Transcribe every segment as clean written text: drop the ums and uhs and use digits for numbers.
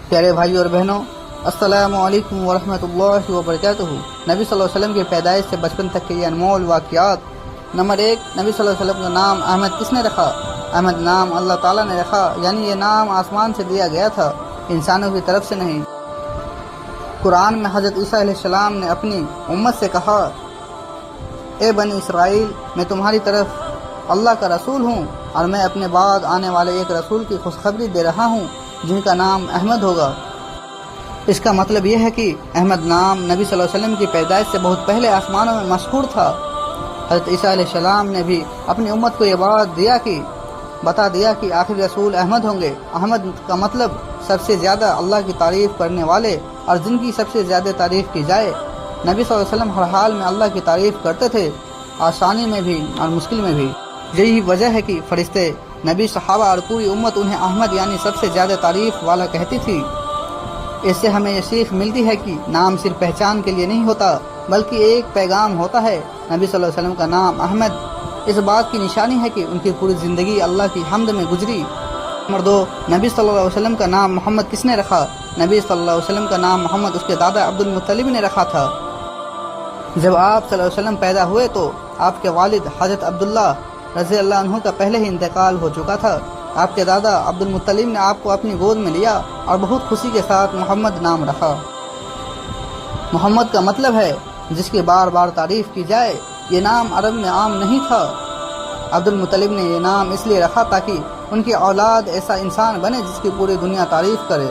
پیارے بھائیوں اور بہنوں، السلام علیکم ورحمۃ اللہ وبرکاتہ۔ نبی صلی اللہ علیہ وسلم کی پیدائش سے بچپن تک کے یہ انمول واقعات۔ نمبر 1، نبی صلی اللہ علیہ وسلم کا نام احمد کس نے رکھا؟ احمد نام اللہ تعالیٰ نے رکھا، یعنی یہ نام آسمان سے دیا گیا تھا، انسانوں کی طرف سے نہیں۔ قرآن میں حضرت عیسیٰ علیہ السلام نے اپنی امت سے کہا، اے بنی اسرائیل، میں تمہاری طرف اللہ کا رسول ہوں اور میں اپنے بعد آنے والے ایک رسول کی خوشخبری دے رہا ہوں جن کا نام احمد ہوگا۔ اس کا مطلب یہ ہے کہ احمد نام نبی صلی اللہ علیہ وسلم کی پیدائش سے بہت پہلے آسمانوں میں مشہور تھا۔ حضرت عیسیٰ علیہ السلام نے بھی اپنی امت کو یہ بات بتا دیا کہ آخری رسول احمد ہوں گے۔ احمد کا مطلب سب سے زیادہ اللہ کی تعریف کرنے والے اور جن کی سب سے زیادہ تعریف کی جائے۔ نبی صلی اللہ علیہ وسلم ہر حال میں اللہ کی تعریف کرتے تھے، آسانی میں بھی اور مشکل میں بھی۔ یہی وجہ ہے کہ فرشتے، نبی، صحابہ اور پوری امت انہیں احمد یعنی سب سے زیادہ تعریف والا کہتی تھی۔ اس سے ہمیں یہ سیکھ ملتی ہے کہ نام صرف پہچان کے لیے نہیں ہوتا بلکہ ایک پیغام ہوتا ہے۔ نبی صلی اللہ علیہ وسلم کا نام احمد اس بات کی نشانی ہے کہ ان کی پوری زندگی اللہ کی حمد میں گزری۔ نمبر 2، نبی صلی اللہ علیہ وسلم کا نام محمد کس نے رکھا؟ نبی صلی اللہ علیہ وسلم کا نام محمد اس کے دادا عبد المطلب نے رکھا تھا۔ جب آپ صلی اللہ علیہ وسلم پیدا ہوئے تو آپ کے والد حضرت عبداللہ رضی اللہ عنہ کا پہلے ہی انتقال ہو چکا تھا۔ آپ کے دادا عبد المطلب نے آپ کو اپنی گود میں لیا اور بہت خوشی کے ساتھ محمد نام رکھا۔ محمد کا مطلب ہے جس کی بار بار تعریف کی جائے۔ یہ نام عرب میں عام نہیں تھا۔ عبد المطلب نے یہ نام اس لیے رکھا تاکہ ان کی اولاد ایسا انسان بنے جس کی پوری دنیا تعریف کرے۔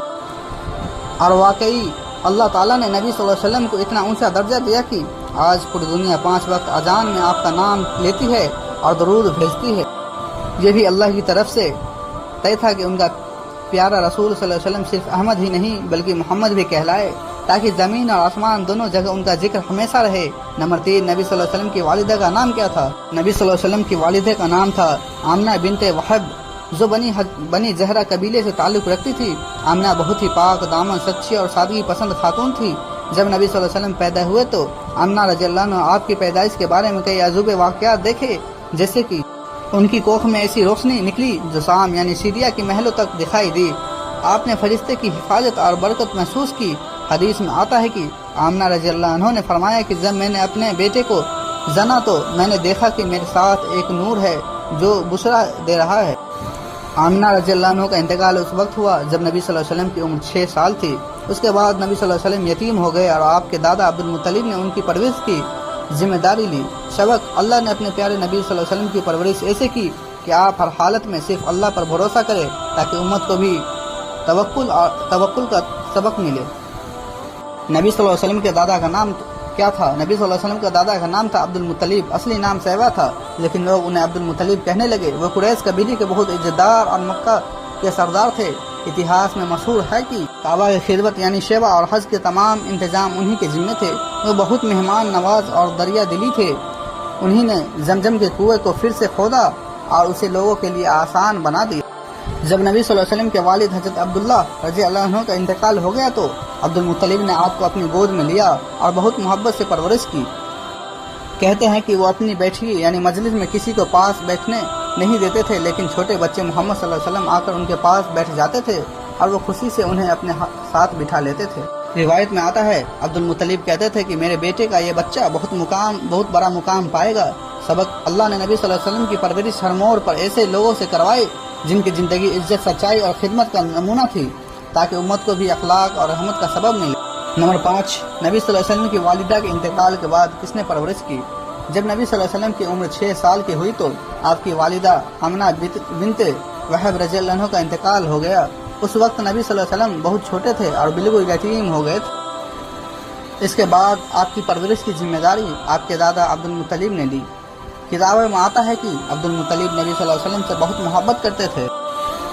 اور واقعی اللہ تعالیٰ نے نبی صلی اللہ علیہ وسلم کو اتنا اونچا درجہ دیا کہ آج پوری دنیا 5 وقت اذان میں آپ کا نام لیتی ہے اور درود بھیجتی ہے۔ یہ بھی اللہ کی طرف سے طے تھا کہ ان کا پیارا رسول صلی اللہ علیہ وسلم صرف احمد ہی نہیں بلکہ محمد بھی کہلائے، تاکہ زمین اور آسمان دونوں جگہ ان کا ذکر ہمیشہ رہے۔ نمبر 3، نبی صلی اللہ علیہ وسلم کی والدہ کا نام کیا تھا؟ نبی صلی اللہ علیہ وسلم کی والدہ کا نام تھا آمنہ بنت وہب، جو بنی زہرہ قبیلے سے تعلق رکھتی تھی۔ آمنہ بہت ہی پاک دامن، سچی اور سادگی پسند خاتون تھی۔ جب نبی صلی اللہ علیہ وسلم پیدا ہوئے تو آمنہ رضی اللہ عنہ آپ کی پیدائش کے بارے میں کئی عجوبے واقعات دیکھے، جیسے کہ ان کی کوکھ میں ایسی روشنی نکلی جو شام یعنی سیریا کی محلوں تک دکھائی دی۔ آپ نے فرشتے کی حفاظت اور برکت محسوس کی۔ حدیث میں آتا ہے کہ آمنہ رضی اللہ عنہ نے فرمایا کہ جب میں نے اپنے بیٹے کو جنا تو میں نے دیکھا کہ میرے ساتھ ایک نور ہے جو بشرا دے رہا ہے۔ آمنہ رضی اللہ عنہ کا انتقال اس وقت ہوا جب نبی صلی اللہ علیہ وسلم کی عمر 6 سال تھی۔ اس کے بعد نبی صلی اللہ علیہ وسلم یتیم ہو گئے اور آپ کے دادا عبد المطلب نے ان کی پرورش کی ذمہ داری لی۔ سبق: اللہ نے اپنے پیارے نبی صلی اللہ علیہ وسلم کی پرورش ایسے کی کہ آپ ہر حالت میں صرف اللہ پر بھروسہ کریں تاکہ امت کو بھی توکل کا سبق ملے۔ نبی صلی اللہ علیہ وسلم کے دادا کا نام کیا تھا؟ نبی صلی اللہ علیہ وسلم کا دادا کا نام تھا عبد المطلب، اصلی نام شیبہ تھا، لیکن لوگ انہیں عبد المطلب کہنے لگے۔ وہ قریش قبیلے کے بہت عزتدار اور مکہ کے سردار تھے۔ اتہاس میں مشہور ہے کہ کعبہ کی خدمت یعنی شیبہ اور حج کے تمام انتظام انہی کے ذمے تھے۔ وہ بہت مہمان نواز اور دریا دلی تھے۔ انہی نے زمزم کے کنویں کو پھر سے کھودا اور اسے لوگوں کے لیے آسان بنا دیا۔ جب نبی صلی اللہ علیہ وسلم کے والد حضرت عبداللہ رضی اللہ عنہ کا انتقال ہو گیا تو عبد المطلب نے آپ کو اپنی گود میں لیا اور بہت محبت سے پرورش کی۔ کہتے ہیں کہ وہ اپنی بیٹھی یعنی مجلس میں کسی کو پاس بیٹھنے نہیں دیتے تھے، لیکن چھوٹے بچے محمد صلی اللہ علیہ وسلم آ کر ان کے پاس بیٹھ جاتے تھے اور وہ خوشی سے انہیں اپنے ساتھ بٹھا لیتے تھے۔ روایت میں آتا ہے عبد المطلب کہتے تھے کہ میرے بیٹے کا یہ بچہ بہت بڑا مقام پائے گا۔ سبق: اللہ نے نبی صلی اللہ علیہ وسلم کی پرورش ہر موڑ پر ایسے لوگوں سے کروائی جن کی زندگی عزت، سچائی اور خدمت کا نمونہ تھی، تاکہ امت کو بھی اخلاق اور رحمت کا سبب ملے۔ نمبر 5، نبی صلی اللہ علیہ وسلم کی والدہ کے انتقال کے بعد کس نے پرورش کی؟ جب نبی صلی اللہ علیہ وسلم کی عمر 6 سال کی ہوئی تو آپ کی والدہ آمنہ بنت وہب رضی اللہ عنہ کا انتقال ہو گیا۔ اس وقت نبی صلی اللہ علیہ وسلم بہت چھوٹے تھے اور بالکل یتیم ہو گئے تھے۔ اس کے بعد آپ کی پرورش کی ذمہ داری آپ کے دادا عبد المطلب نے لی۔ کتابوں میں آتا ہے کہ عبد المطلب نبی صلی اللہ علیہ وسلم سے بہت محبت کرتے تھے۔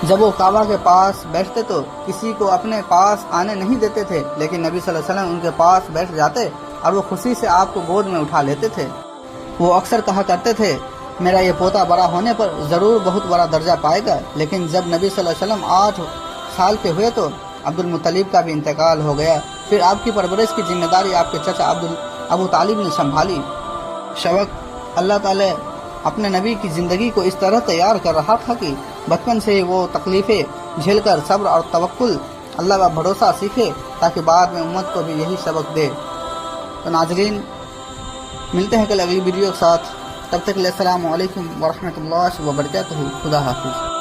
جب وہ کعبہ کے پاس بیٹھتے تو کسی کو اپنے پاس آنے نہیں دیتے تھے، لیکن نبی صلی اللہ علیہ وسلم ان کے پاس بیٹھ جاتے اور وہ خوشی سے آپ کو گود میں اٹھا لیتے تھے۔ وہ اکثر کہا کرتے تھے، میرا یہ پوتا بڑا ہونے پر ضرور بہت بڑا درجہ پائے گا۔ لیکن جب نبی صلی اللہ علیہ وسلم 8 سال کے ہوئے تو عبد المطلب کا بھی انتقال ہو گیا۔ پھر آپ کی پرورش کی ذمہ داری آپ کے چچا ابو طالب نے سنبھالی۔ سبق: اللہ تعالی اپنے نبی کی زندگی کو اس طرح تیار کر رہا تھا کہ بچپن سے ہی وہ تکلیفیں جھیل کر صبر اور توکل اللہ کا بھروسہ سیکھے تاکہ بعد میں امت کو بھی یہی سبق دے۔ تو ناظرین، ملتے ہیں کل اگلی ویڈیو کے ساتھ، تب تک کے لیے السلام علیکم ورحمۃ اللہ وبرکاتہ۔ خدا حافظ۔